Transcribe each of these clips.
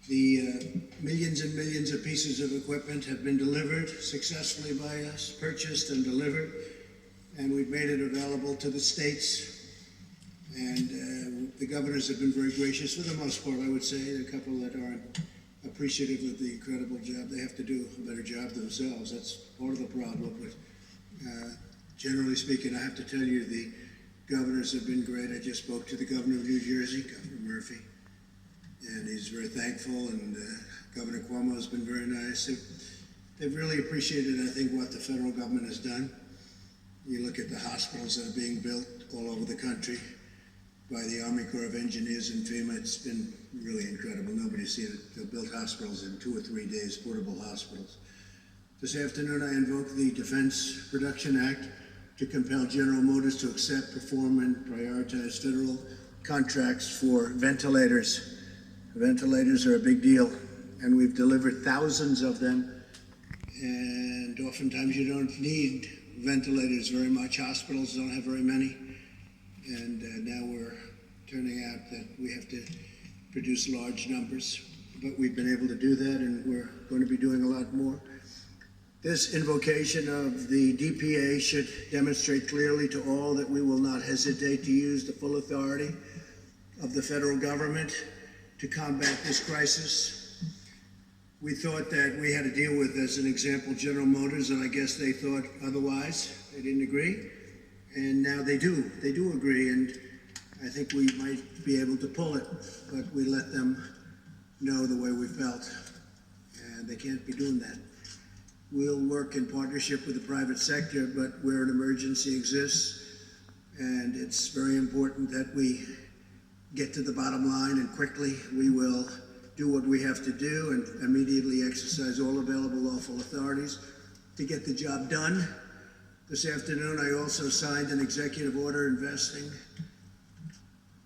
The millions and millions of pieces of equipment have been delivered successfully by us, purchased and delivered, and we've made it available to the states. And the governors have been very gracious for the most part, I would say. There are a couple that aren't appreciative of the incredible job. They have to do a better job themselves. That's part of the problem. But generally speaking, I have to tell you, the governors have been great. I just spoke to the governor of New Jersey, Governor Murphy, and he's very thankful, and Governor Cuomo has been very nice. They've really appreciated, I think, what the federal government has done. You look at the hospitals that are being built all over the country by the Army Corps of Engineers and FEMA. It's been really incredible. Nobody's seen it. They'll build hospitals in 2 or 3 days, portable hospitals. This afternoon, I invoke the Defense Production Act to compel General Motors to accept, perform, and prioritize federal contracts for ventilators. Ventilators are a big deal, and we've delivered thousands of them, and oftentimes you don't need ventilators very much. Hospitals don't have very many, and now we're turning out that we have to produce large numbers, but we've been able to do that, and we're going to be doing a lot more. This invocation of the DPA should demonstrate clearly to all that we will not hesitate to use the full authority of the federal government to combat this crisis. We thought that we had to deal with, as an example, General Motors, and I guess they thought otherwise. They didn't agree, and now they do. They do agree, and I think we might be able to pull it, but we let them know the way we felt, and they can't be doing that. We'll work in partnership with the private sector, but where an emergency exists, and it's very important that we get to the bottom line, and quickly we will do what we have to do and immediately exercise all available lawful authorities to get the job done. This afternoon, I also signed an executive order investing,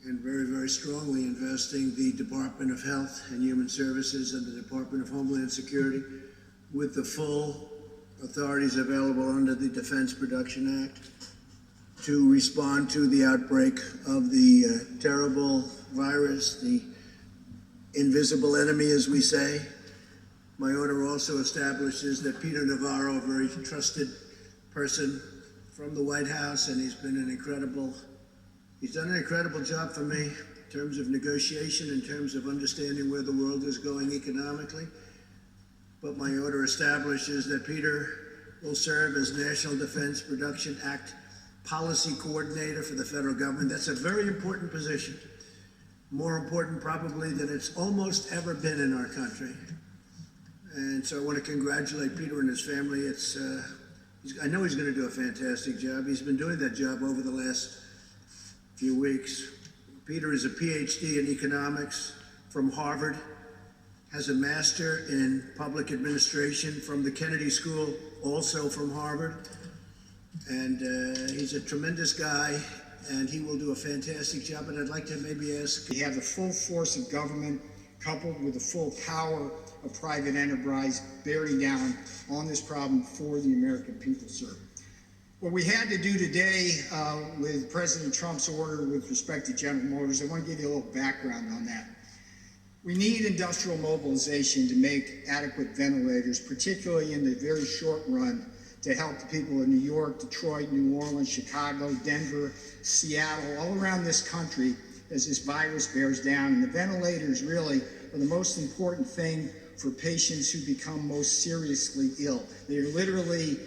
and very, very strongly investing, the Department of Health and Human Services and the Department of Homeland Security with the full authorities available under the Defense Production Act to respond to the outbreak of the terrible virus, the invisible enemy, as we say. My order also establishes that Peter Navarro, a very trusted person from the White House, and he's done an incredible job for me in terms of negotiation, in terms of understanding where the world is going economically. But my order establishes that Peter will serve as National Defense Production Act Policy Coordinator for the federal government. That's a very important position, more important probably than it's almost ever been in our country. And so I want to congratulate Peter and his family. I know he's going to do a fantastic job. He's been doing that job over the last few weeks. Peter is a PhD in economics from Harvard, has a master in public administration from the Kennedy School, also from Harvard. And he's a tremendous guy, and he will do a fantastic job. And I'd like to maybe ask... We have the full force of government coupled with the full power of private enterprise bearing down on this problem for the American people, sir. What we had to do today with President Trump's order with respect to General Motors, I want to give you a little background on that. We need industrial mobilization to make adequate ventilators, particularly in the very short run, to help the people in New York, Detroit, New Orleans, Chicago, Denver, Seattle, all around this country as this virus bears down. And the ventilators really are the most important thing for patients who become most seriously ill. They are literally